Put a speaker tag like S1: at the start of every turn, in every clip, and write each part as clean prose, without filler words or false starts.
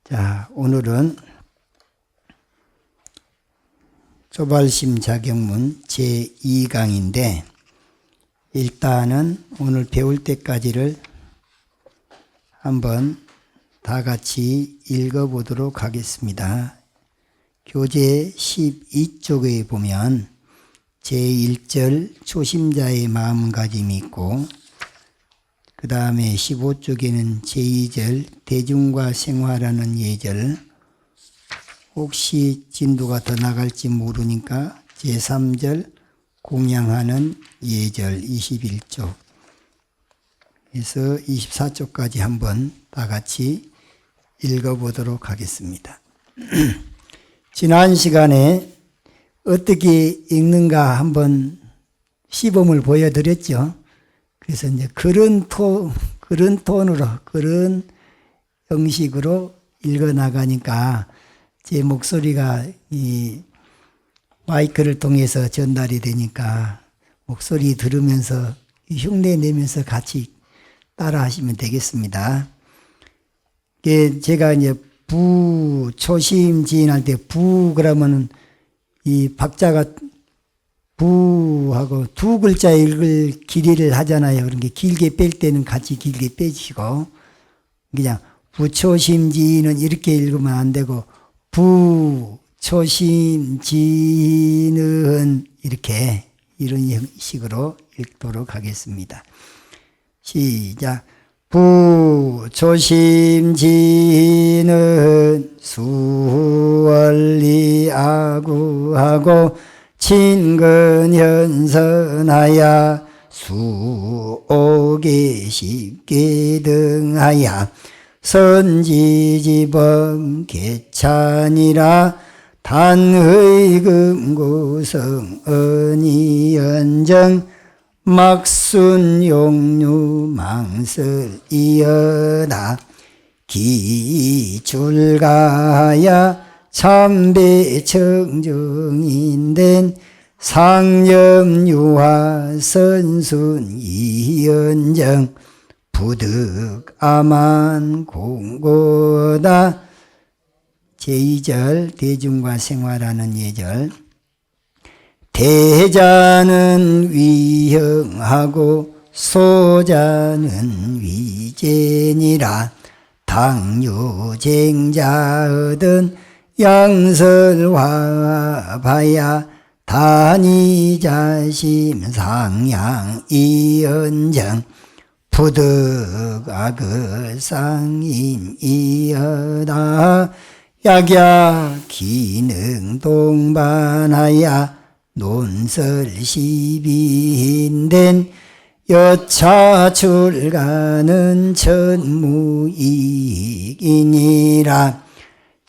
S1: 자, 오늘은 조발심 자격문 제2강인데 일단은 오늘 배울 때까지를 한번 다 같이 읽어보도록 하겠습니다. 교재 12쪽에 보면 제1절 초심자의 마음가짐이 있고 그 다음에 15쪽에는 제2절 대중과 생활하는 예절, 혹시 진도가 더 나갈지 모르니까 제3절 공양하는 예절 21쪽 그래서 24쪽까지 한번 다 같이 읽어보도록 하겠습니다. 지난 시간에 어떻게 읽는가 한번 시범을 보여드렸죠. 그래서 이제 그런 톤으로, 그런 형식으로 읽어 나가니까 제 목소리가 이 마이크를 통해서 전달이 되니까 목소리 들으면서 흉내 내면서 같이 따라 하시면 되겠습니다. 제가 이제 초심 지인할 때 그러면은 이 박자가 부하고 두 글자 읽을 길이를 하잖아요. 그런 게 길게 뺄 때는 같이 길게 빼시고 그냥 부초심지는 이렇게 읽으면 안 되고 부초심지는 이렇게 이런 식으로 읽도록 하겠습니다. 시작. 부초심지는 수원리아구하고 친근현선하야 수옥에 쉽게 등하야 선지지범 개찬이라 단의금고성 언이연정 막순용류 망설이어다 기출가야 참배청정인된 상념유화 선순 이연정 부득아만 공고다. 제2절 대중과 생활하는 예절. 대자는 위형하고 소자는 위제니라. 당유쟁자얻은 양설화봐야 단이자심 상향 이연정 부득악을상인이여다. 약야 기능 동반하야 논설시비인된 여차 출가는 천무이익이니라.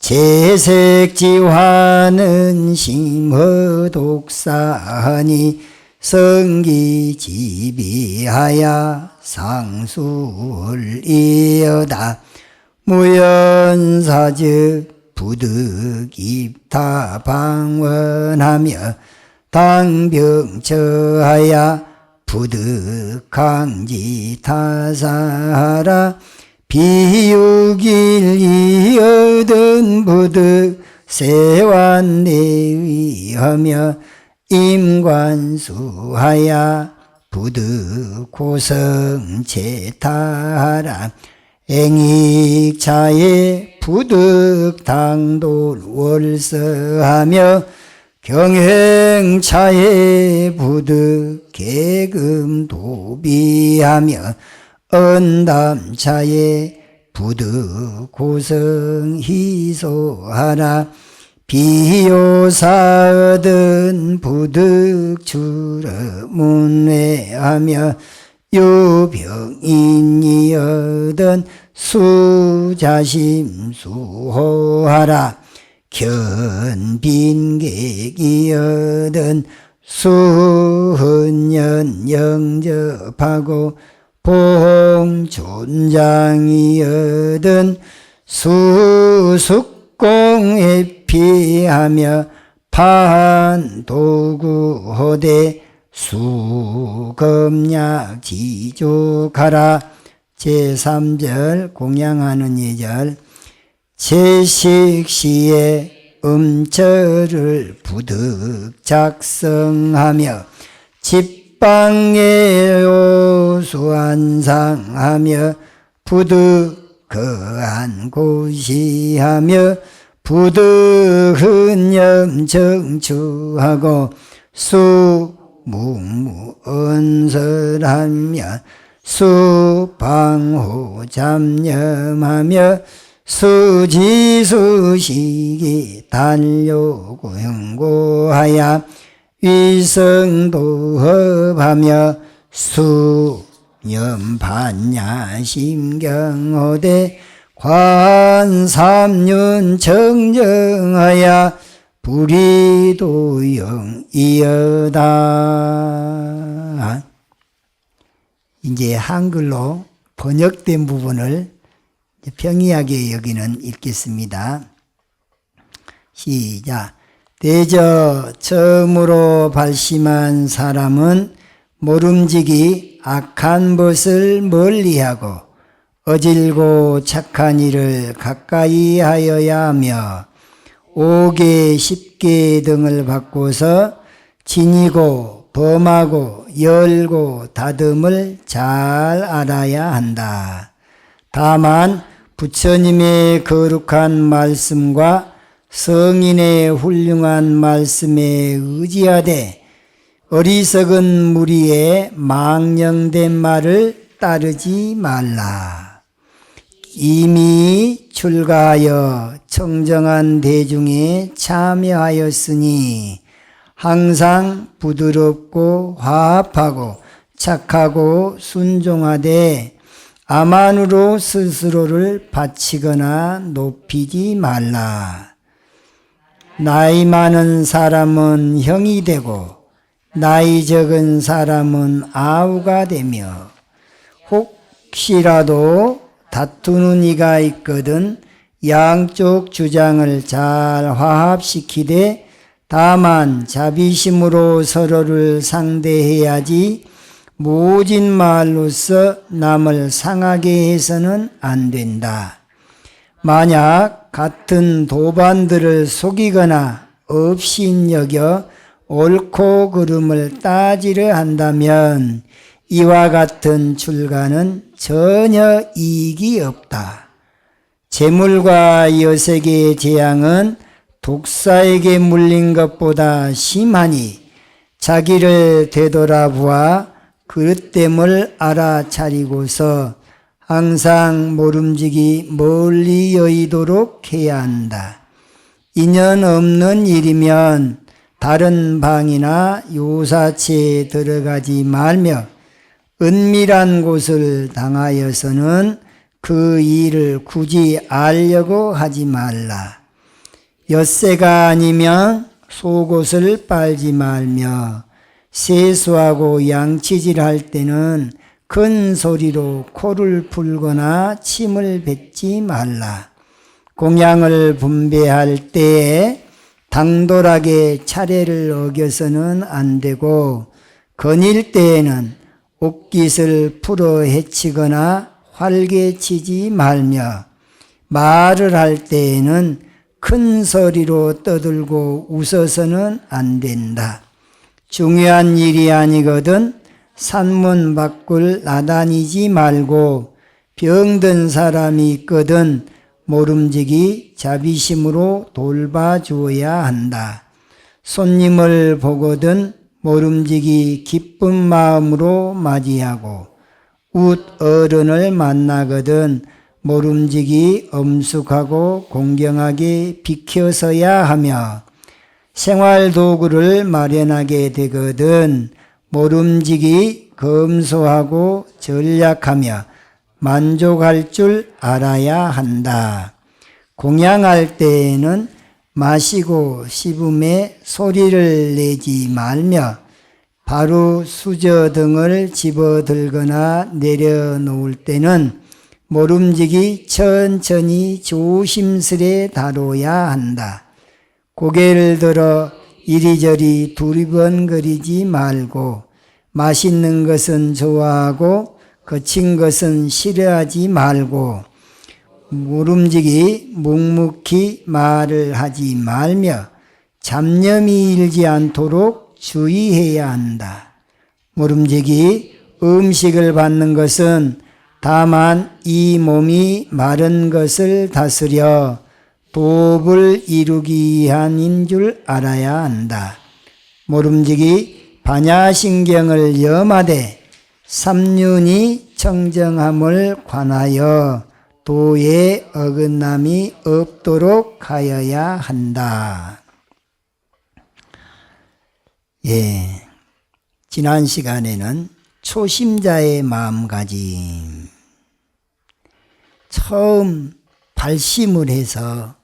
S1: 재색지화는 심허독사하니 성기지비하야 상수울이여다. 무연사즉 부득입타방원하며 당병처하야 부득강지타사하라. 비유길이어든 부득 세완내위하며 임관수하야 부득 고성체타하라. 앵익차에 부득 당돌월서하며 경행차에 부득 계금도비하며 언담차에 부득 고성희소하라. 비요사얻은 부득 출어문외하며 유병인이여든 수자심수호하라. 견빈객이여든 수흔년 영접하고 봉존장이여든 수숙공에 피하며 판도구호대 수검약 지족하라. 제3절 공양하는 예절. 채식시에 음절을 부득 작성하며 집방에 요수한상하며 부득 거한 고시하며 부득 흔념 정추하고 수묵무언설하며 수방호 잠념하며 수지수식이 달려고행고하여 위성도업하며 수념반야심경호대 관삼륜 청정하여 불이도영이여다. 이제 한글로 번역된 부분을 평이하게 여기는 읽겠습니다. 시작. 대저 처음으로 발심한 사람은 모름지기 악한 것을 멀리하고 어질고 착한 일을 가까이 하여야 하며 5개, 10개 등을 바꿔서 지니고 범하고 열고 다듬을 잘 알아야 한다. 다만 부처님의 거룩한 말씀과 성인의 훌륭한 말씀에 의지하되 어리석은 무리의 망령된 말을 따르지 말라. 이미 출가하여 청정한 대중에 참여하였으니 항상 부드럽고 화합하고 착하고 순종하되 아만으로 스스로를 바치거나 높이지 말라. 나이 많은 사람은 형이 되고 나이 적은 사람은 아우가 되며 혹시라도 다투는 이가 있거든 양쪽 주장을 잘 화합시키되 다만 자비심으로 서로를 상대해야지 모진 말로서 남을 상하게 해서는 안 된다. 만약 같은 도반들을 속이거나 업신여겨 옳고 그름을 따지려 한다면 이와 같은 출가는 전혀 이익이 없다. 재물과 여색의 재앙은 독사에게 물린 것보다 심하니 자기를 되돌아보아 그릇됨을 알아차리고서 항상 모름지기 멀리 여의도록 해야 한다. 인연 없는 일이면 다른 방이나 요사체에 들어가지 말며 은밀한 곳을 당하여서는 그 일을 굳이 알려고 하지 말라. 엿새가 아니면 속옷을 빨지 말며 세수하고 양치질할 때는 큰 소리로 코를 풀거나 침을 뱉지 말라. 공양을 분배할 때에 당돌하게 차례를 어겨서는 안 되고 거닐 때에는 옷깃을 풀어 헤치거나 활개치지 말며 말을 할 때에는 큰 소리로 떠들고 웃어서는 안 된다. 중요한 일이 아니거든 산문 밖을 나다니지 말고 병든 사람이 있거든 모름지기 자비심으로 돌봐주어야 한다. 손님을 보거든 모름지기 기쁜 마음으로 맞이하고 웃 어른을 만나거든 모름지기 엄숙하고 공경하게 비켜서야 하며 생활도구를 마련하게 되거든 모름지기 검소하고 전략하며 만족할 줄 알아야 한다. 공양할 때에는 마시고 씹음에 소리를 내지 말며 바로 수저 등을 집어들거나 내려놓을 때는 모름지기 천천히 조심스레 다뤄야 한다. 고개를 들어 이리저리 두리번거리지 말고 맛있는 것은 좋아하고 거친 것은 싫어하지 말고 모름지기 묵묵히 말을 하지 말며 잡념이 일지 않도록 주의해야 한다. 모름지기 음식을 받는 것은 다만 이 몸이 마른 것을 다스려 도업을 이루기 위함인 줄 알아야 한다. 모름지기 반야신경을 염하되 삼륜이 청정함을 관하여 도에 어긋남이 없도록 하여야 한다. 예, 지난 시간에는 초심자의 마음가짐, 처음 발심을 해서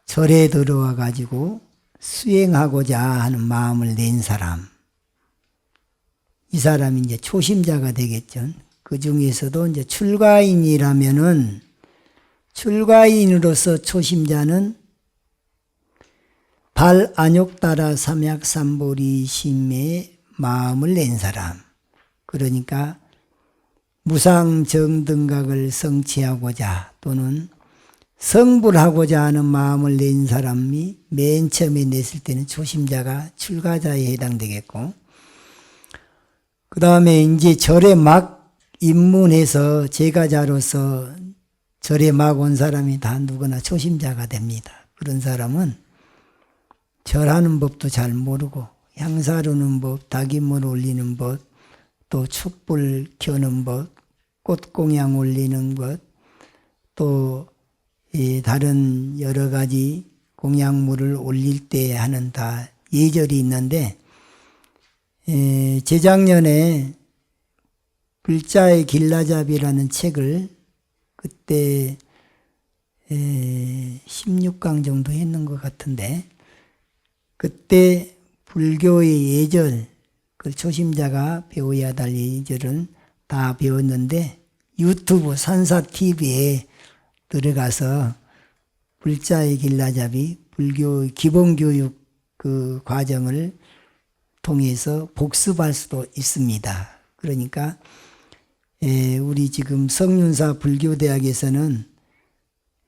S1: 절에 들어와 가지고 수행하고자 하는 마음을 낸 사람, 이 사람이 이제 초심자가 되겠죠. 그 중에서도 이제 출가인이라면은 출가인으로서 초심자는 발안욕따라 삼약삼보리심의 마음을 낸 사람, 그러니까 무상정등각을 성취하고자 또는 성불하고자 하는 마음을 낸 사람이 맨 처음에 냈을 때는 초심자가 출가자에 해당되겠고, 그 다음에 이제 절에 막 입문해서 제가자로서 절에 막 온 사람이 다 누구나 초심자가 됩니다. 그런 사람은 절하는 법도 잘 모르고 향사르는 법, 닭임물 올리는 법, 또 촛불 켜는 법, 꽃공양 올리는 것, 또 다른 여러 가지 공양물을 올릴 때 하는 다 예절이 있는데, 재작년에 불자의 길라잡이라는 책을 그때 16강 정도 했는 것 같은데, 그때 불교의 예절, 그 초심자가 배워야 될 예절은 다 배웠는데, 유튜브 산사TV에 들어가서 불자의 길라잡이 불교 기본교육 그 과정을 통해서 복습할 수도 있습니다. 그러니까 우리 지금 성륜사 불교대학에서는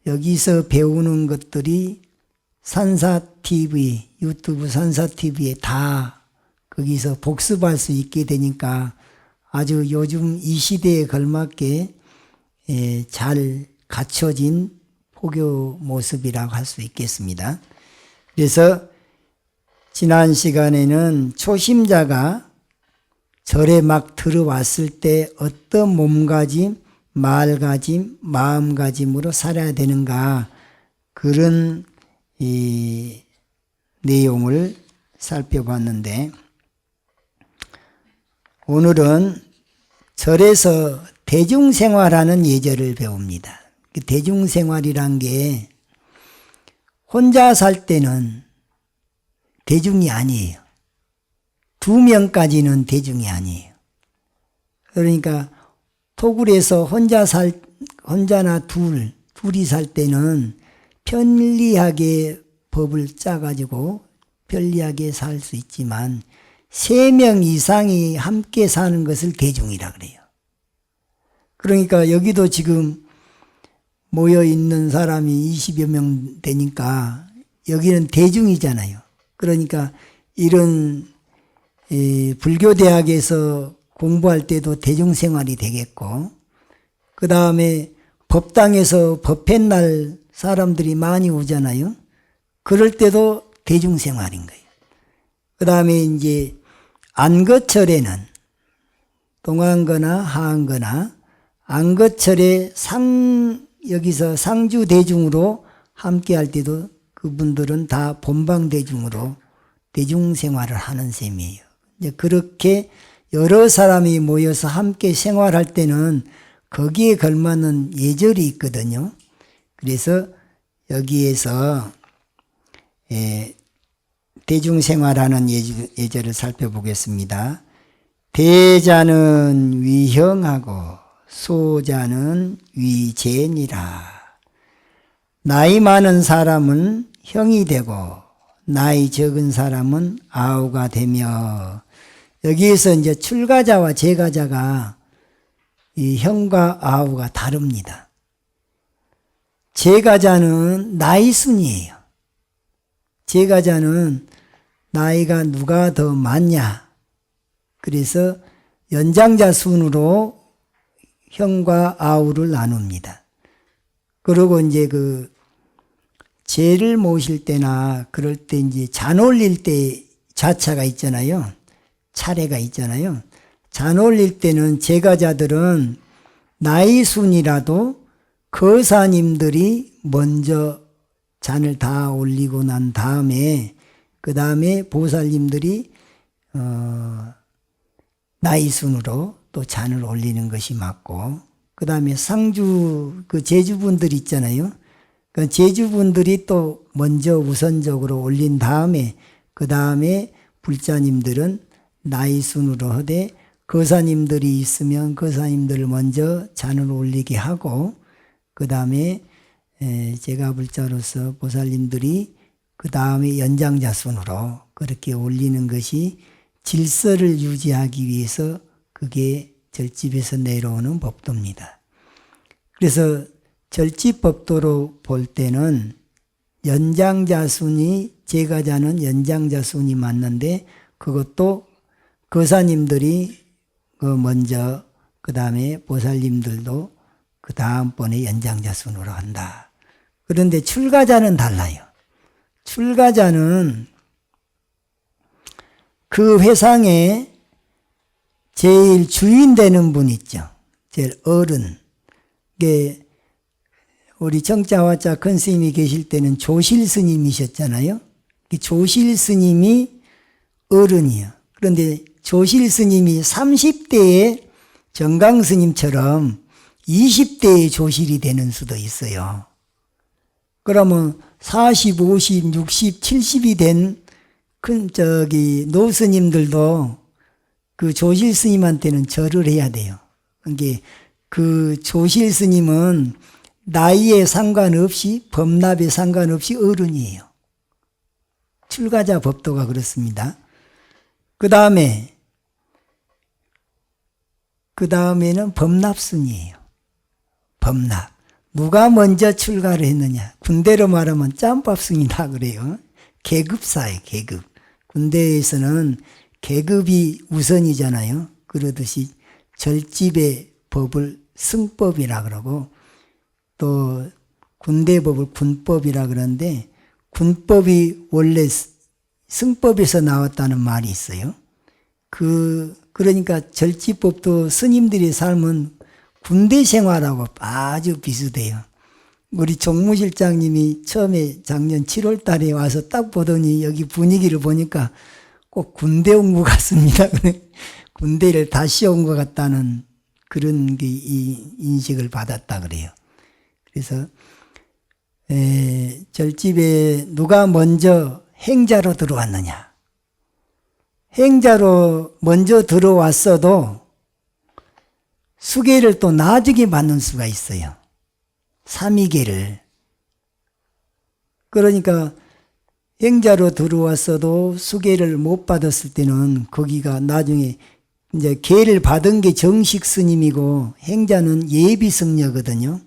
S1: 여기서 배우는 것들이 산사TV, 유튜브 산사TV에 다 거기서 복습할 수 있게 되니까 아주 요즘 이 시대에 걸맞게 잘 갖춰진 포교 모습이라고 할 수 있겠습니다. 그래서 지난 시간에는 초심자가 절에 막 들어왔을 때 어떤 몸가짐, 말가짐, 마음가짐으로 살아야 되는가, 그런 이 내용을 살펴봤는데, 오늘은 절에서 대중생활하는 예절을 배웁니다. 그 대중생활이란 게 혼자 살 때는 대중이 아니에요. 2명까지는 대중이 아니에요. 그러니까 토굴에서 혼자나 둘이 살 때는 편리하게 법을 짜가지고 편리하게 살 수 있지만 3명 이상이 함께 사는 것을 대중이라 그래요. 그러니까 여기도 지금 모여 있는 사람이 20여 명 되니까 여기는 대중이잖아요. 그러니까 이런 불교대학에서 공부할 때도 대중생활이 되겠고, 그 다음에 법당에서 법회날 사람들이 많이 오잖아요. 그럴 때도 대중생활인 거예요. 그 다음에 이제 안거철에는 동안거나 하안거나 안거철에 여기서 상주대중으로 함께 할 때도 그분들은 다 본방대중으로 대중생활을 하는 셈이에요. 이제 그렇게 여러 사람이 모여서 함께 생활할 때는 거기에 걸맞는 예절이 있거든요. 그래서 여기에서 대중생활하는 예절을 살펴보겠습니다. 대자는 위형하고 소자는 위제니라. 나이 많은 사람은 형이 되고 나이 적은 사람은 아우가 되며, 여기에서 이제 출가자와 제가자가 이 형과 아우가 다릅니다. 제가자는 나이 순이에요. 제가자는 나이가 누가 더 많냐. 그래서 연장자 순으로 형과 아우를 나눕니다. 그리고 이제 그 제를 모실 때나 그럴 때 이제 잔 올릴 때 좌차가 있잖아요. 차례가 있잖아요. 잔 올릴 때는 제가자들은 나이 순이라도 거사님들이 먼저 잔을 다 올리고 난 다음에 그 다음에 보살님들이 나이 순으로 또 잔을 올리는 것이 맞고, 그 다음에 상주 그 제주분들 있잖아요. 그 제주분들이 또 먼저 우선적으로 올린 다음에 그 다음에 불자님들은 나이 순으로 하되, 거사님들이 있으면 거사님들을 먼저 잔을 올리게 하고, 그 다음에 제가 불자로서 보살님들이 그 다음에 연장자 순으로 그렇게 올리는 것이 질서를 유지하기 위해서 그게 절집에서 내려오는 법도입니다. 그래서 절집법도로 볼 때는 연장자 순이, 제가자는 연장자 순이 맞는데, 그것도 거사님들이 먼저 그 다음에 보살님들도 그 다음번에 연장자 순으로 한다. 그런데 출가자는 달라요. 출가자는 그 회상에 제일 주인 되는 분 있죠. 제일 어른. 이게 우리 정자화자 큰 스님이 계실 때는 조실 스님이셨잖아요. 조실 스님이 어른이요. 그런데 조실 스님이 30대에 정강 스님처럼 20대에 조실이 되는 수도 있어요. 그러면 40, 50, 60, 70이 된 큰 노스님들도 그 조실 스님한테는 절을 해야 돼요. 그러니까 그 조실 스님은 나이에 상관없이, 법납에 상관없이 어른이에요. 출가자 법도가 그렇습니다. 그 다음에는 법납순이에요. 법납. 누가 먼저 출가를 했느냐. 군대로 말하면 짬밥순이다 그래요. 계급사예요, 계급. 군대에서는 계급이 우선이잖아요. 그러듯이 절집의 법을 승법이라 그러고, 또 군대법을 군법이라 그러는데, 군법이 원래 승법에서 나왔다는 말이 있어요. 그러니까 절집법도 스님들의 삶은 군대 생활하고 아주 비슷해요. 우리 종무실장님이 처음에 작년 7월 달에 와서 딱 보더니 여기 분위기를 보니까 꼭 군대 온 것 같습니다. 군대를 다시 온 것 같다는 그런 이 인식을 받았다 그래요. 그래서 절집에 누가 먼저 행자로 들어왔느냐. 행자로 먼저 들어왔어도 수계를 또 나중에 받는 수가 있어요. 삼위계를. 그러니까 행자로 들어왔어도 수계를 못 받았을 때는 거기가 나중에 이제 계를 받은 게 정식 스님이고 행자는 예비 승려거든요.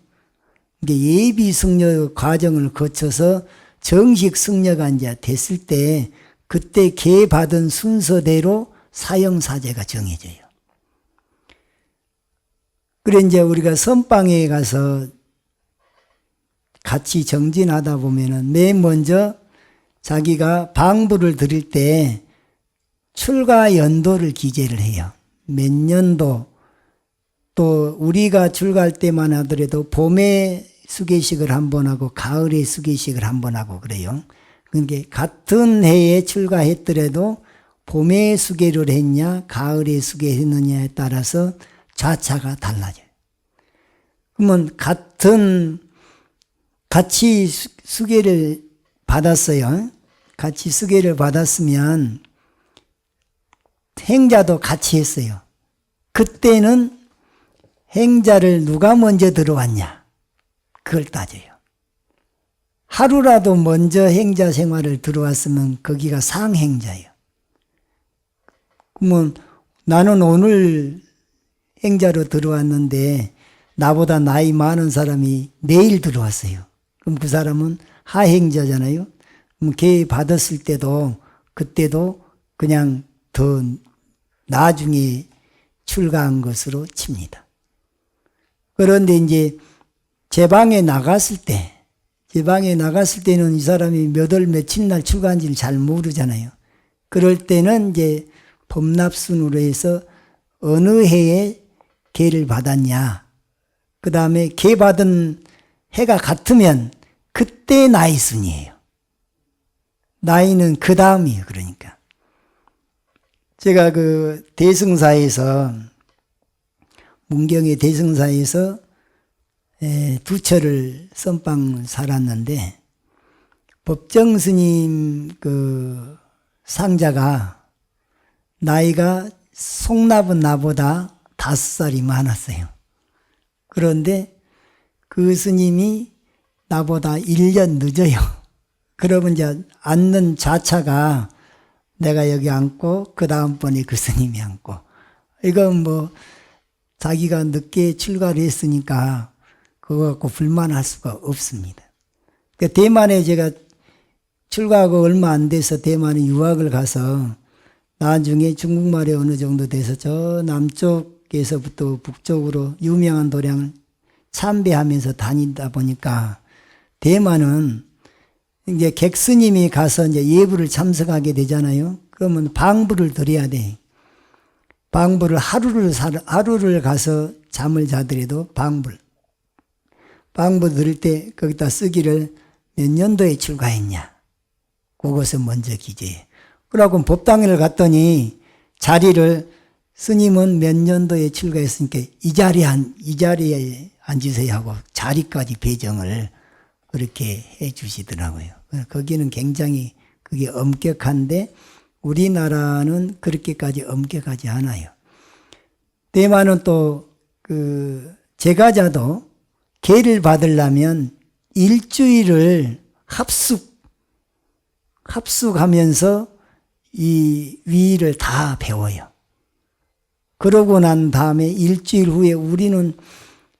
S1: 예비 승려 과정을 거쳐서 정식 승려가 이제 됐을 때 그때 계 받은 순서대로 사형사제가 정해져요. 그래 이제 우리가 선방에 가서 같이 정진하다 보면은 맨 먼저 자기가 방부를 드릴 때 출가 연도를 기재를 해요. 몇 년도, 또 우리가 출가할 때만 하더라도 봄에 수계식을 한 번 하고 가을에 수계식을 한 번 하고 그래요. 그러니까 같은 해에 출가했더라도 봄에 수계를 했냐 가을에 수계했느냐에 따라서 좌차가 달라져요. 그러면 같이 수계를 받았어요. 같이 수계를 받았으면 행자도 같이 했어요. 그때는 행자를 누가 먼저 들어왔냐 그걸 따져요. 하루라도 먼저 행자 생활을 들어왔으면 거기가 상행자예요. 그러면 나는 오늘 행자로 들어왔는데 나보다 나이 많은 사람이 내일 들어왔어요. 그럼 그 사람은 하행자잖아요. 그럼 걔 받았을 때도 그때도 그냥 더 나중에 출가한 것으로 칩니다. 그런데 이제 제 방에 나갔을 때는 이 사람이 몇 월 며칠 날 출가한지를 잘 모르잖아요. 그럴 때는 이제 범납순으로 해서 어느 해에 계를 받았냐. 그 다음에 계 받은 해가 같으면 그때 나이순이에요. 나이는 그 다음이에요. 그러니까. 제가 그 대승사에서, 문경의 대승사에서 두 철을 선방 살았는데, 법정 스님 그 상자가 나이가 송납은 나보다 5살이 많았어요. 그런데 그 스님이 나보다 1년 늦어요. 그러면 이제 앉는 좌차가 내가 여기 앉고 그 다음번에 그 스님이 앉고, 이건 뭐 자기가 늦게 출가를 했으니까 그거 갖고 불만할 수가 없습니다. 대만에 제가 출가하고 얼마 안 돼서 대만에 유학을 가서 나중에 중국말이 어느 정도 돼서 저 남쪽에서부터 북쪽으로 유명한 도량을 참배하면서 다니다 보니까 대만은 이제 객스님이 가서 이제 예불을 참석하게 되잖아요. 그러면 방부를 드려야 돼. 방부를 하루를 가서 잠을 자더라도 방부 드릴 때 거기다 쓰기를 몇 년도에 출가했냐. 그것을 먼저 기재해. 그러고 법당을 갔더니 자리를 스님은 몇 년도에 출가했으니까 이 자리에 앉으세요 하고 자리까지 배정을 그렇게 해 주시더라고요. 거기는 굉장히 그게 엄격한데 우리나라는 그렇게까지 엄격하지 않아요. 대만은 또 그 제가자도 계를 받으려면 일주일을 합숙하면서 이 위를 다 배워요. 그러고 난 다음에 일주일 후에 우리는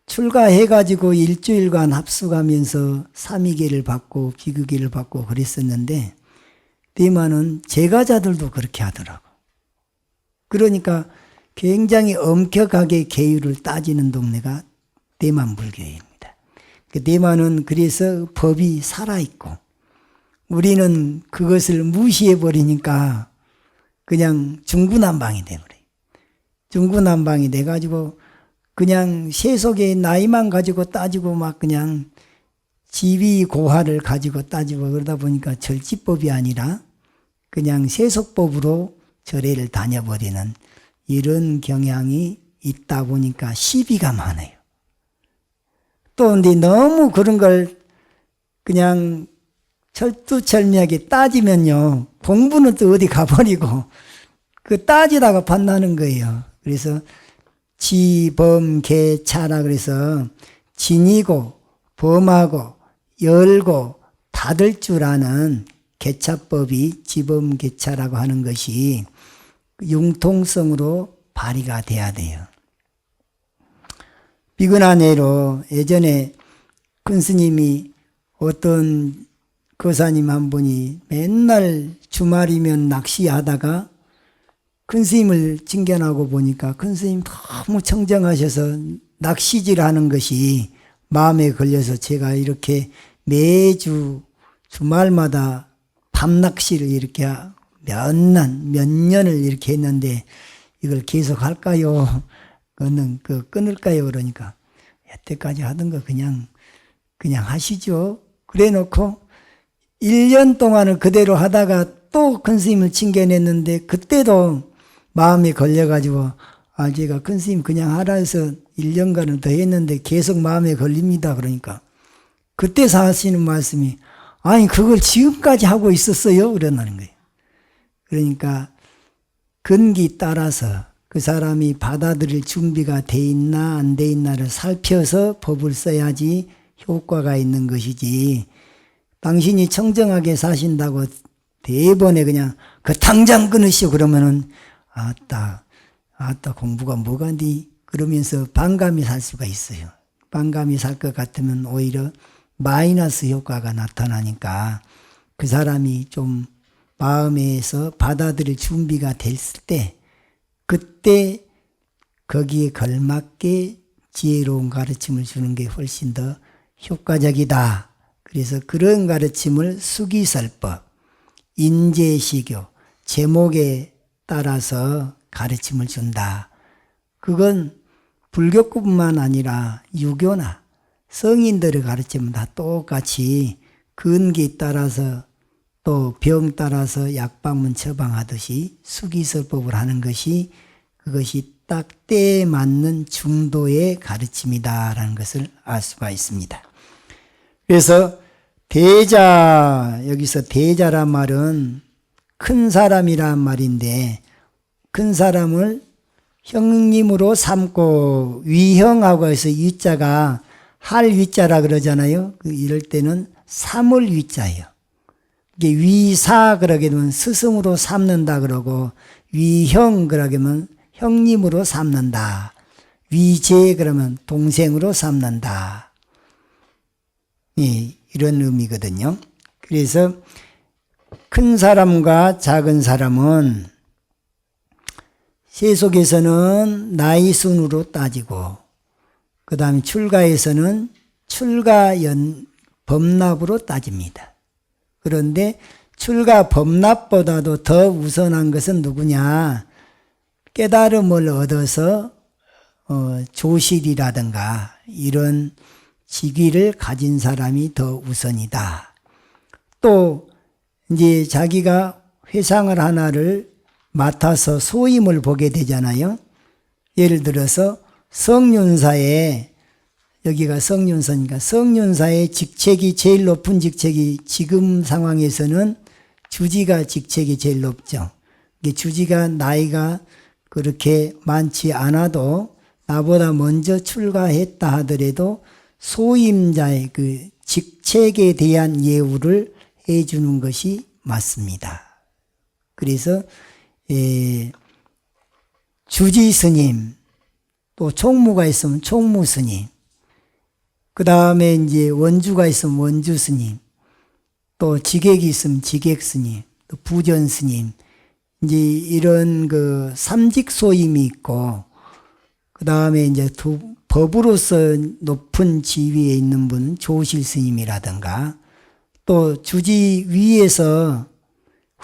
S1: 출가해가지고 일주일간 합숙하면서 삼위계를 받고 비구계를 받고 그랬었는데 대만은 제가자들도 그렇게 하더라고. 그러니까 굉장히 엄격하게 계율을 따지는 동네가 대만 불교입니다. 대만은 그래서 법이 살아있고 우리는 그것을 무시해버리니까 그냥 중구난방이 돼버려요. 중구난방이 돼가지고 그냥 세속의 나이만 가지고 따지고 막 그냥 지위고하를 가지고 따지고 그러다 보니까 절지법이 아니라 그냥 세속법으로 절에를 다녀버리는 이런 경향이 있다 보니까 시비가 많아요. 또 근데 너무 그런 걸 그냥 철두철미하게 따지면요 공부는 또 어디 가버리고 그 따지다가 반나는 거예요. 그래서 지범계차라 그래서 진이고 범하고 열고 닫을 줄 아는 계차법이 지범계차라고 하는 것이 융통성으로 발휘가 돼야 돼요. 비근한 예로 예전에 큰 스님이 어떤 거사님 한 분이 맨날 주말이면 낚시하다가 큰 스님을 징견하고 보니까 큰 스님 너무 청정하셔서 낚시질 하는 것이 마음에 걸려서 제가 이렇게 매주 주말마다 밤낚시를 이렇게 몇 년을 이렇게 했는데 이걸 계속 할까요? 그거는 끊을까요? 그러니까 여태까지 하던 거 그냥 하시죠. 그래 놓고 1년 동안을 그대로 하다가 또 큰 스님을 칭견했는데 그때도 마음에 걸려가지고 제가 큰 스님 그냥 하라 해서 1년간은 더 했는데 계속 마음에 걸립니다. 그러니까 그때 하시는 말씀이 아니 그걸 지금까지 하고 있었어요. 그러는 거예요. 그러니까 근기 따라서 그 사람이 받아들일 준비가 돼 있나 안 돼 있나를 살펴서 법을 써야지 효과가 있는 것이지 당신이 청정하게 사신다고 대번에 그냥 그 당장 끊으시오 그러면은 아따 공부가 뭐가니 그러면서 반감이 살 수가 있어요. 반감이 살 것 같으면 오히려 마이너스 효과가 나타나니까 그 사람이 좀 마음에서 받아들일 준비가 됐을 때 그때 거기에 걸맞게 지혜로운 가르침을 주는 게 훨씬 더 효과적이다. 그래서 그런 가르침을 수기설법, 인재시교, 제목에 따라서 가르침을 준다. 그건 불교뿐만 아니라 유교나 성인들의 가르침은 다 똑같이 근기에 따라서 또 병 따라서 약방문 처방하듯이 수기설법을 하는 것이 그것이 딱 때에 맞는 중도의 가르침이다라는 것을 알 수가 있습니다. 그래서 대자, 여기서 대자란 말은 큰 사람이란 말인데 큰 사람을 형님으로 삼고 위형하고 해서 위자가 할 위자라 그러잖아요. 이럴 때는 삼을 위자예요. 이게 위사 그러게 되면 스승으로 삼는다 그러고 위형 그러게 되면 형님으로 삼는다. 위제 그러면 동생으로 삼는다. 예, 이런 의미거든요. 그래서 큰 사람과 작은 사람은 세속에서는 나이 순으로 따지고 그 다음에 출가에서는 출가연 법납으로 따집니다. 그런데 출가 법납보다도 더 우선한 것은 누구냐? 깨달음을 얻어서 조실이라든가 이런 직위를 가진 사람이 더 우선이다. 또 이제 자기가 회상을 하나를 맡아서 소임을 보게 되잖아요. 예를 들어서 성윤사에 여기가 성윤사니까 성윤사의 직책이 제일 높은 직책이 지금 상황에서는 주지가 직책이 제일 높죠. 이게 주지가 나이가 그렇게 많지 않아도 나보다 먼저 출가했다 하더라도 소임자의 그 직책에 대한 예우를 해주는 것이 맞습니다. 그래서 주지 스님, 또 총무가 있으면 총무 스님, 그 다음에 이제 원주가 있으면 원주 스님, 또 직액이 있으면 직액 스님, 또 부전 스님, 이제 이런 그 삼직 소임이 있고, 그 다음에 이제 법으로서 높은 지위에 있는 분은 조실 스님이라든가, 또 주지 위에서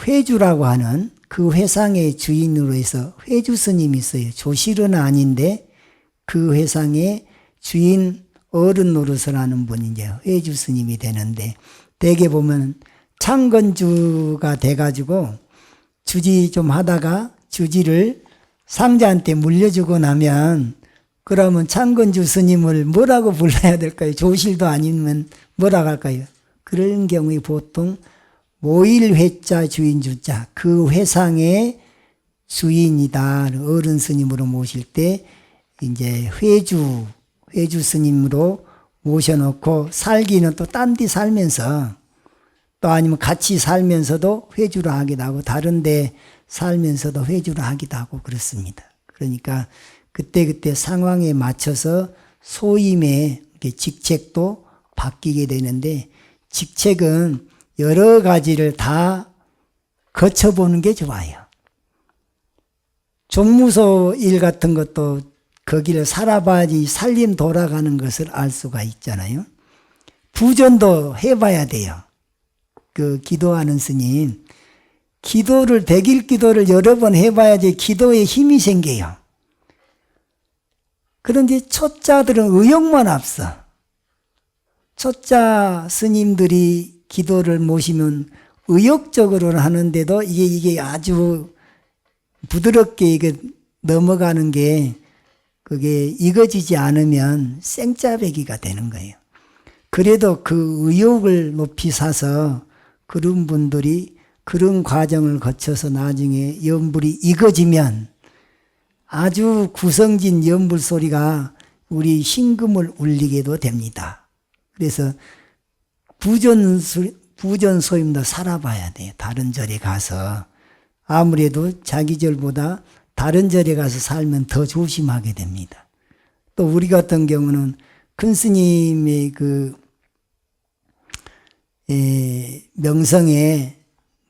S1: 회주라고 하는 그 회상의 주인으로 해서 회주 스님이 있어요. 조실은 아닌데 그 회상의 주인 어른 노릇을 하는 분이 이제 회주 스님이 되는데 대개 보면 창건주가 돼가지고 주지 좀 하다가 주지를 상자한테 물려주고 나면 그러면 창건주 스님을 뭐라고 불러야 될까요? 조실도 아니면 뭐라고 할까요? 그런 경우에 보통 모일회자 주인주자 그 회상의 주인이다. 어른 스님으로 모실 때 이제 회주 스님으로 모셔놓고 살기는 또 딴 데 살면서 또 아니면 같이 살면서도 회주를 하기도 하고 다른데 살면서도 회주를 하기도 하고 그렇습니다. 그러니까 그때 상황에 맞춰서 소임의 직책도 바뀌게 되는데 직책은 여러 가지를 다 거쳐보는 게 좋아요. 종무소 일 같은 것도 거기를 살아봐야지 살림 돌아가는 것을 알 수가 있잖아요. 부전도 해봐야 돼요. 그 기도하는 스님, 기도를 100일 기도를 여러 번 해봐야지 기도에 힘이 생겨요. 그런데 초짜들은 의욕만 앞서. 초짜 스님들이 기도를 모시면 의욕적으로는 하는데도 이게 아주 부드럽게 이게 넘어가는 게 그게 익어지지 않으면 생짜배기가 되는 거예요. 그래도 그 의욕을 높이 사서 그런 분들이 그런 과정을 거쳐서 나중에 연불이 익어지면 아주 구성진 연불 소리가 우리 심금을 울리게도 됩니다. 그래서 부전소임도 살아봐야 돼요. 다른 절에 가서. 아무래도 자기 절보다 다른 절에 가서 살면 더 조심하게 됩니다. 또 우리 같은 경우는 큰 스님의 명성에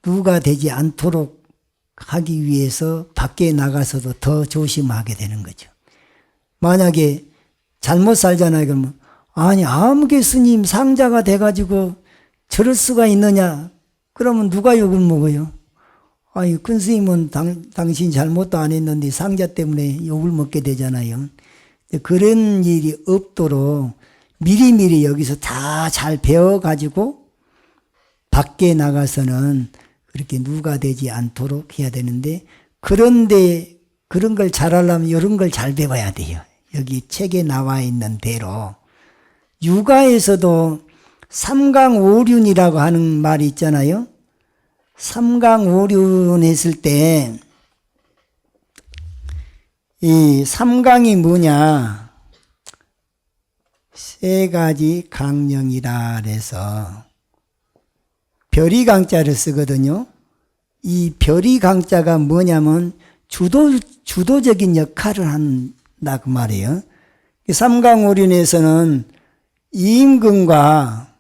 S1: 누가 되지 않도록 하기 위해서 밖에 나가서도 더 조심하게 되는 거죠. 만약에 잘못 살잖아요. 그러면 아니 아무개 스님 상자가 돼가지고 저럴 수가 있느냐? 그러면 누가 욕을 먹어요? 아니 큰 스님은 당신 잘못도 안 했는데 상자 때문에 욕을 먹게 되잖아요. 그런 일이 없도록 미리미리 여기서 다 잘 배워가지고 밖에 나가서는 그렇게 누가 되지 않도록 해야 되는데, 그런데 그런 걸 잘하려면 이런 걸 잘 배워야 돼요. 여기 책에 나와 있는 대로. 육아에서도 삼강오륜이라고 하는 말이 있잖아요. 삼강오륜 했을 때 이 삼강이 뭐냐? 세 가지 강령이라 그래서 별이 강자를 쓰거든요. 이 별이 강자가 뭐냐면 주도적인 역할을 한다 그 말이에요. 삼강오륜에서는 임금과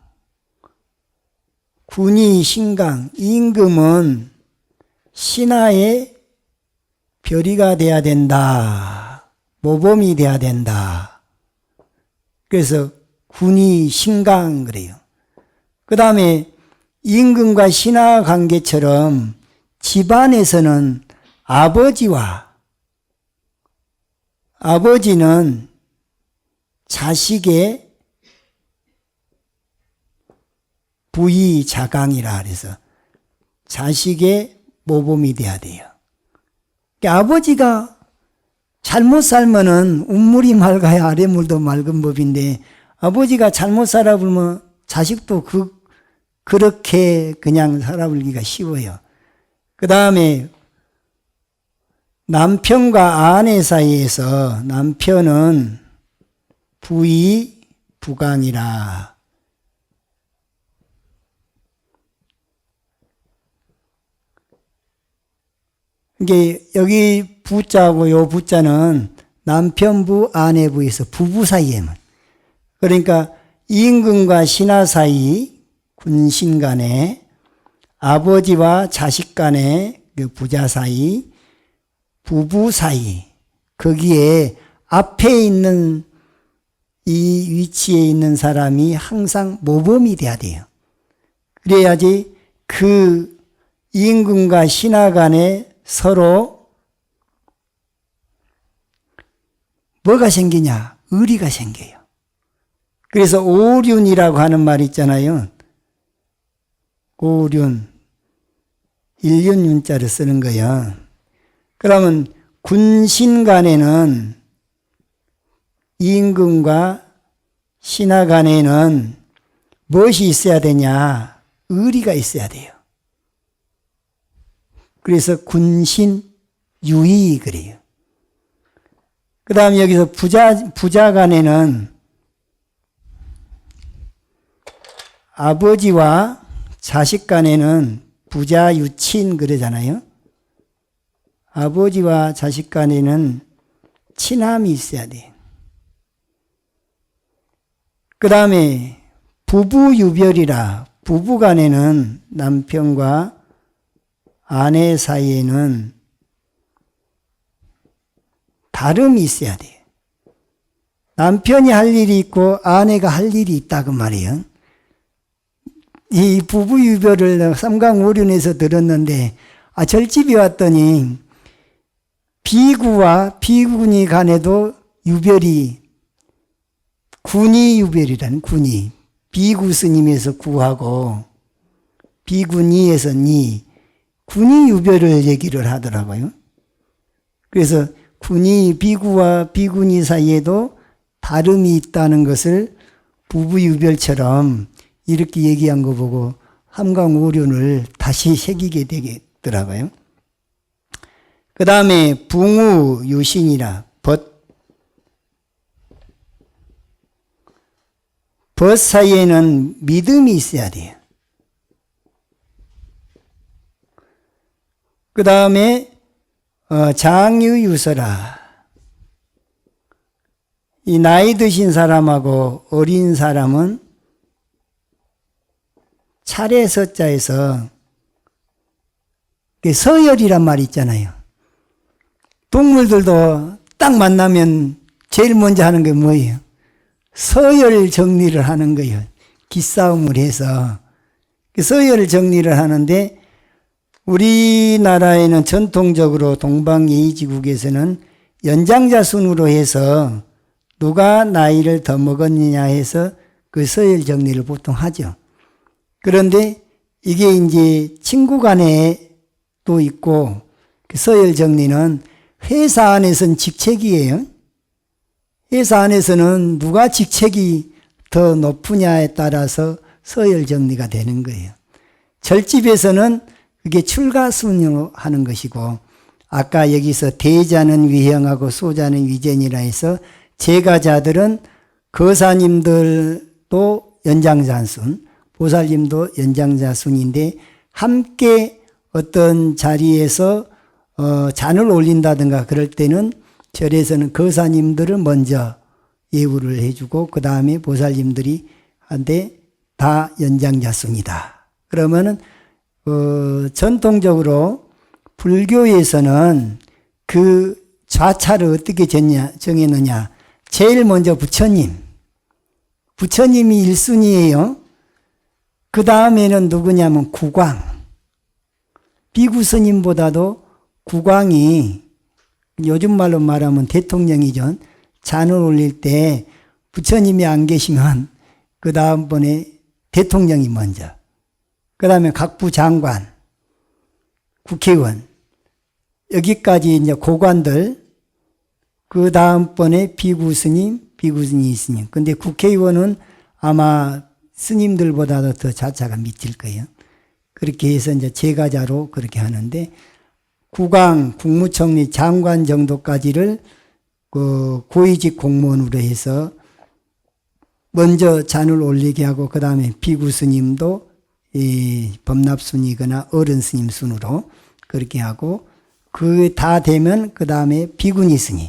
S1: 군이 신강, 임금은 신하의 별이가 돼야 된다. 모범이 돼야 된다. 그래서 군이 신강 그래요. 그 다음에 임금과 신하 관계처럼 집안에서는 아버지는 자식의 부의 자강이라 그래서 자식의 모범이 돼야 돼요. 그러니까 아버지가 잘못 살면은 운물이 맑아야 아래물도 맑은 법인데, 아버지가 잘못 살아보면 자식도 그렇게 그냥 살아보기가 쉬워요. 그 다음에 남편과 아내 사이에서 남편은 부의 부강이라. 이게 여기 부자고 요 부자는 남편부 아내부에서 부부 사이에만. 그러니까 임금과 신하 사이, 군신 간에, 아버지와 자식 간에, 그 부자 사이, 부부 사이, 거기에 앞에 있는 이 위치에 있는 사람이 항상 모범이 돼야 돼요. 그래야지 그 임금과 신하 간에 서로 뭐가 생기냐? 의리가 생겨요. 그래서 오륜이라고 하는 말 있잖아요. 오륜, 일륜윤자를 쓰는 거예요. 그러면 군신 간에는, 임금과 신하 간에는 무엇이 있어야 되냐? 의리가 있어야 돼요. 그래서 군신 유의 그래요. 그 다음에 여기서 부자 간에는 아버지와 자식 간에는 부자 유친 그러잖아요. 아버지와 자식 간에는 친함이 있어야 돼요. 그 다음에 부부유별이라, 부부 간에는 남편과 아내 사이에는 다름이 있어야 돼요. 남편이 할 일이 있고 아내가 할 일이 있다고 말이에요. 이 부부유별을 삼강오륜에서 들었는데, 절집에 왔더니 비구와 비군이 간에도 유별이, 군이 유별이라는, 군이 비구 스님에서 구하고 비군이에서 니, 군이 유별을 얘기를 하더라고요. 그래서 군이 비구와 비군이 사이에도 다름이 있다는 것을 부부유별처럼 이렇게 얘기한 거 보고 삼강오륜을 다시 새기게 되겠더라고요. 그 다음에 붕우유신이라, 벗 사이에는 믿음이 있어야 돼요. 그 다음에 장유유서라. 이 나이 드신 사람하고 어린 사람은 차례 서자에서 서열이란 말이 있잖아요. 동물들도 딱 만나면 제일 먼저 하는 게 뭐예요? 서열 정리를 하는 거예요. 기싸움을 해서. 서열 정리를 하는데 우리나라에는 전통적으로 동방예의지국에서는 연장자 순으로 해서 누가 나이를 더 먹었느냐 해서 그 서열 정리를 보통 하죠. 그런데 이게 이제 친구 간에도 있고 그 서열 정리는 회사 안에서는 직책이에요. 회사 안에서는 누가 직책이 더 높으냐에 따라서 서열 정리가 되는 거예요. 절집에서는 그게 출가순으로 하는 것이고 아까 여기서 대자는 위형하고 소자는 위전이라 해서 제가자들은 거사님들도 연장자순, 보살님도 연장자순인데 함께 어떤 자리에서 잔을 올린다든가 그럴 때는 절에서는 거사님들을 먼저 예우를 해주고 그 다음에 보살님들이 한데 다 연장자순이다. 그러면은 전통적으로 불교에서는 그 좌차를 어떻게 정했느냐. 제일 먼저 부처님이 1순위예요. 그 다음에는 누구냐면 국왕. 비구 스님보다도 국왕이 요즘 말로 말하면 대통령이죠. 잔을 올릴 때 부처님이 안 계시면 그 다음번에 대통령이 먼저. 그 다음에 각부 장관, 국회의원, 여기까지 이제 고관들, 그 다음번에 비구 스님 스님. 근데 국회의원은 아마 스님들보다도 더 자차가 미칠 거예요. 그렇게 해서 이제 제가자로 그렇게 하는데, 국왕, 국무총리, 장관 정도까지를 그 고위직 공무원으로 해서 먼저 잔을 올리게 하고, 그 다음에 비구 스님도 이 법납순이거나 어른 스님 순으로 그렇게 하고, 그 다 되면 그 다음에 비구니 스님.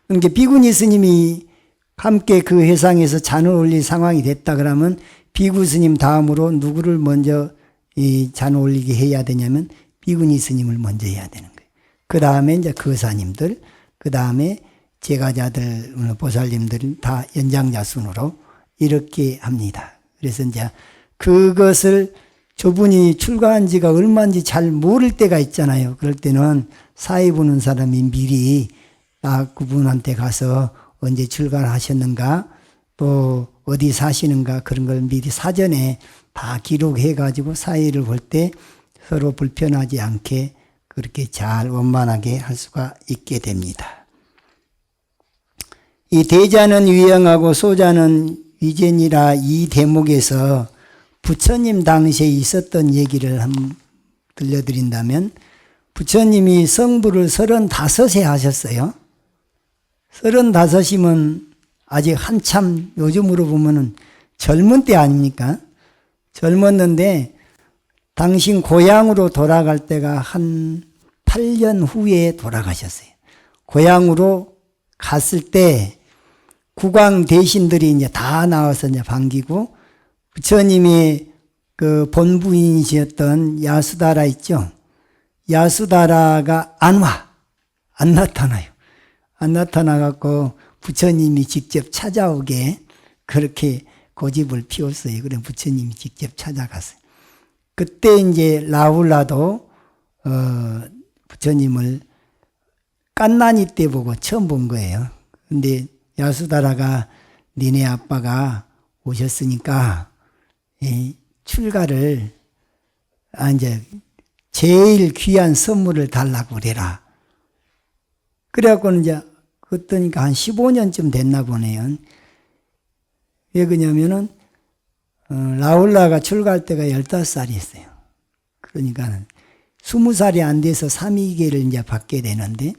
S1: 그러니까 비구니 스님이 함께 그 회상에서 잔을 올릴 상황이 됐다 그러면 비구 스님 다음으로 누구를 먼저 이 잔을 올리게 해야 되냐면 비구니 스님을 먼저 해야 되는 거예요. 그 다음에 이제 거사님들, 그 다음에 제가자들, 보살님들 다 연장자 순으로 이렇게 합니다. 그래서 이제 그것을 저분이 출가한 지가 얼마인지 잘 모를 때가 있잖아요. 그럴 때는 사회 보는 사람이 미리 그분한테 가서 언제 출가를 하셨는가, 또 어디 사시는가 그런 걸 미리 사전에 다 기록해 가지고 사회를 볼 때 서로 불편하지 않게 그렇게 잘 원만하게 할 수가 있게 됩니다. 이 대자는 위형하고 소자는 위전이라 이 대목에서 부처님 당시에 있었던 얘기를 한번 들려드린다면, 부처님이 성부를 35세 하셨어요. 35이면 아직 한참 요즘으로 보면은 젊은 때 아닙니까? 젊었는데 당신 고향으로 돌아갈 때가 한 8년 후에 돌아가셨어요. 고향으로 갔을 때 국왕 대신들이 이제 다 나와서 이제 반기고, 부처님의 그 본부인이셨던 야수다라 있죠? 야수다라가 안 나타나요. 안 나타나갖고 부처님이 직접 찾아오게 그렇게 고집을 피웠어요. 그래 부처님이 직접 찾아갔어요. 그때 이제 라울라도 부처님을 깐나니 때 보고 처음 본 거예요. 근데 야수다라가 니네 아빠가 오셨으니까 이 출가를 이제 제일 귀한 선물을 달라고 그래라. 그래갖고는 이제 그랬더니까 한 15년쯤 됐나 보네요. 왜 그러냐면은 라울라가 출가할 때가 15살이었어요. 그러니까 20살이 안 돼서 삼위계를 이제 받게 되는데,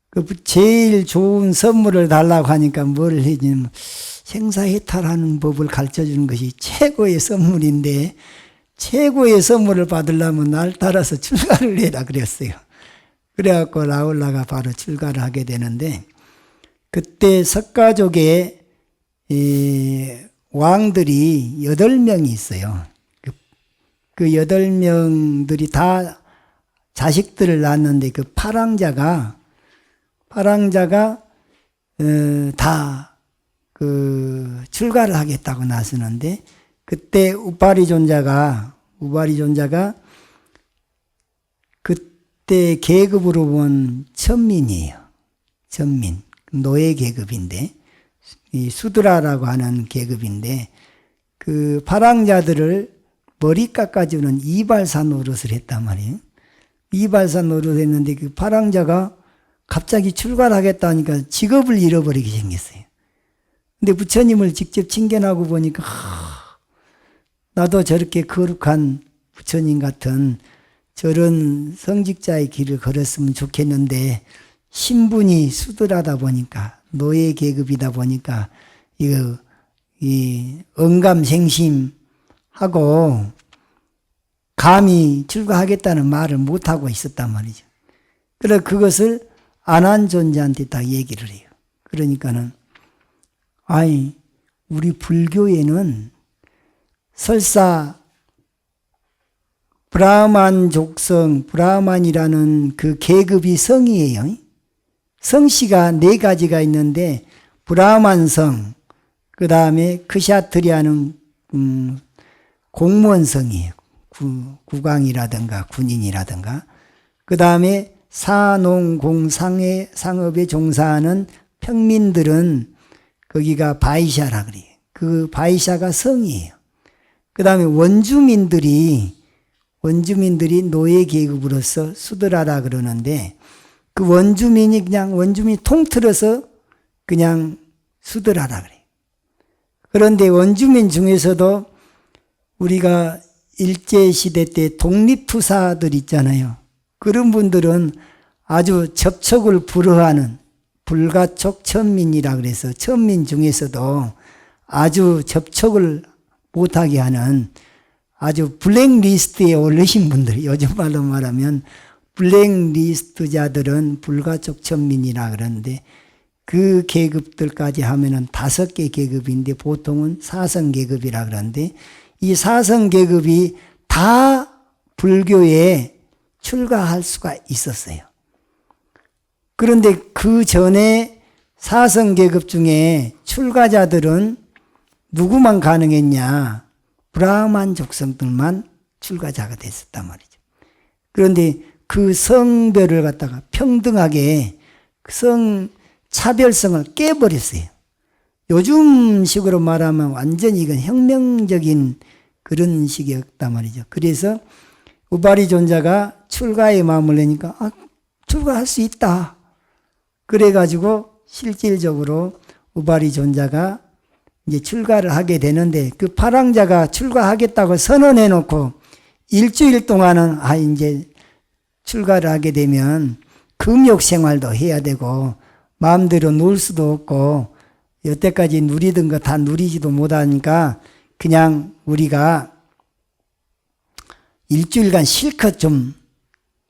S1: 그 제일 좋은 선물을 달라고 하니까 뭘 해주냐면 생사해탈하는 법을 가르쳐 주는 것이 최고의 선물인데 최고의 선물을 받으려면 날 따라서 출가를 해라 그랬어요. 그래갖고 라울라가 바로 출가를 하게 되는데, 그때 석가족의 왕들이 8명이 있어요. 그 8명들이 다 자식들을 낳았는데, 그 파랑자가 다 출가를 하겠다고 나서는데, 그때 우파리존자가 그때 계급으로 본 천민이에요. 천민. 노예 계급인데, 이 수드라라고 하는 계급인데, 그 파랑자들을 머리 깎아주는 이발사 노릇을 했단 말이에요. 이발사 노릇을 했는데, 그 파랑자가 갑자기 출가를 하겠다 하니까 직업을 잃어버리게 생겼어요. 근데 부처님을 직접 친견하고 보니까, 나도 저렇게 거룩한 부처님 같은 저런 성직자의 길을 걸었으면 좋겠는데, 신분이 수들하다 보니까, 노예 계급이다 보니까, 이 언감생심하고, 감히 출가하겠다는 말을 못하고 있었단 말이죠. 그래서 그것을 아난존자한테 다 얘기를 해요. 그러니까는, 우리 불교에는 설사 브라만 족성, 브라만이라는 그 계급이 성이에요. 성씨가 4가지가 있는데, 브라만성, 그 다음에 크샤트리아는 공무원성이에요. 국왕이라든가 군인이라든가. 그 다음에 사농공상의 상업에 종사하는 평민들은 거기가 바이샤라 그래요. 그 바이샤가 성이에요. 그 다음에 원주민들이 노예 계급으로서 수드라라 그러는데, 그 원주민이 통틀어서 그냥 수드라라 그래요. 그런데 원주민 중에서도 우리가 일제시대 때 독립투사들 있잖아요. 그런 분들은 아주 접촉을 불허하는 불가촉 천민이라 그래서 천민 중에서도 아주 접촉을 못하게 하는 아주 블랙리스트에 올리신 분들, 요즘 말로 말하면 블랙리스트자들은 불가촉 천민이라 그러는데, 그 계급들까지 하면은 5개 계급인데 보통은 사성 계급이라 그러는데, 이 사성 계급이 다 불교에 출가할 수가 있었어요. 그런데 그 전에 사성 계급 중에 출가자들은 누구만 가능했냐? 브라만 족성들만 출가자가 됐었단 말이죠. 그런데 그 성별을 갖다가 평등하게 성 차별성을 깨버렸어요. 요즘 식으로 말하면 완전히 이건 혁명적인 그런 식이었단 말이죠. 그래서 우바리 존자가 출가의 마음을 내니까 출가할 수 있다. 그래가지고 실질적으로 우바리 존자가 이제 출가를 하게 되는데, 그 파랑자가 출가하겠다고 선언해 놓고 일주일 동안은 이제 출가를 하게 되면 금욕 생활도 해야 되고 마음대로 놀 수도 없고 여태까지 누리던 거 다 누리지도 못하니까 그냥 우리가 일주일간 실컷 좀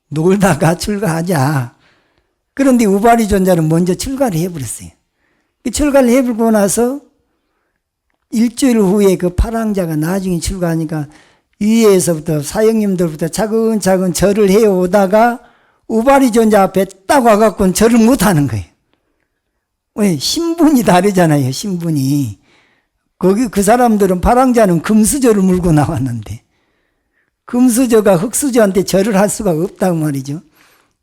S1: 놀다가 출가하자. 그런데 우바리 존자는 먼저 출가를 해버렸어요. 출가를 해버리고 나서 일주일 후에 그 파랑자가 나중에 출가하니까 위에서부터 사형님들부터 차근차근 절을 해오다가 우바리 존자 앞에 딱 와갖고는 절을 못하는 거예요. 왜? 신분이 다르잖아요. 신분이. 거기 그 사람들은 파랑자는 금수저를 물고 나왔는데 금수저가 흑수저한테 절을 할 수가 없다고 말이죠.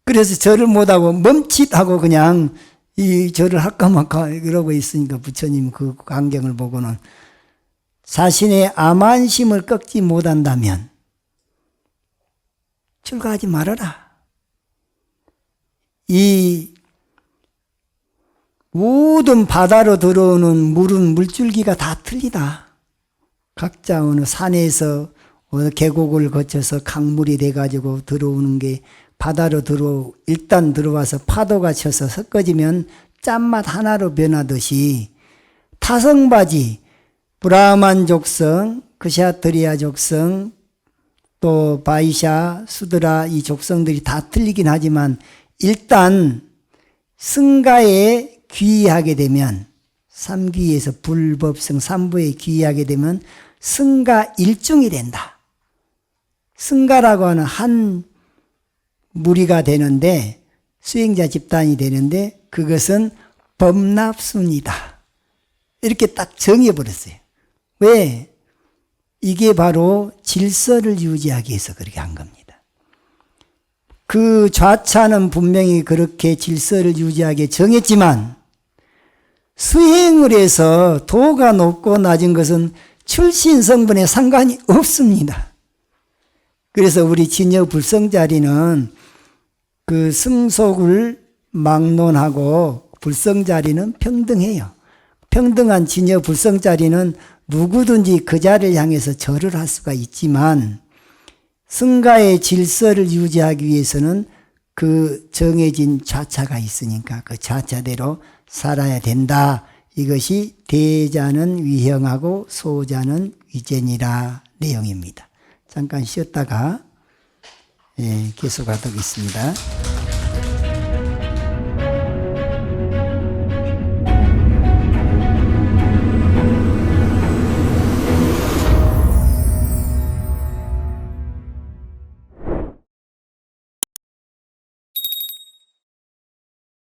S1: 그래서 절을 못하고 멈칫하고 그냥 이 절을 할까 말까 이러고 있으니까 부처님 그 광경을 보고는 자신의 아만심을 꺾지 못한다면 출가하지 말아라. 이 모든 바다로 들어오는 물은 물줄기가 다 틀리다. 각자 어느 산에서 어느 계곡을 거쳐서 강물이 돼가지고 들어오는 게 바다로 일단 들어와서 파도가 쳐서 섞어지면 짠맛 하나로 변하듯이 타성바지, 브라만 족성, 크샤트리아 족성, 또 바이샤, 수드라 이 족성들이 다 틀리긴 하지만 일단 승가에 귀의하게 되면 삼귀에서 불법성 삼부에 귀의하게 되면 승가 일중이 된다. 승가라고 하는 한 무리가 되는데 수행자 집단이 되는데 그것은 법납순이다. 이렇게 딱 정해버렸어요. 왜? 이게 바로 질서를 유지하기 위해서 그렇게 한 겁니다. 그 좌차는 분명히 그렇게 질서를 유지하게 정했지만 수행을 해서 도가 높고 낮은 것은 출신 성분에 상관이 없습니다. 그래서 우리 진여 불성자리는 그 승속을 막론하고 불성자리는 평등해요. 평등한 진여 불성자리는 누구든지 그 자리를 향해서 절을 할 수가 있지만 승가의 질서를 유지하기 위해서는 그 정해진 좌차가 있으니까 그 좌차대로 살아야 된다. 이것이 대자는 위형하고 소자는 위전이라 내용입니다. 잠깐 쉬었다가 계속하도록 있습니다.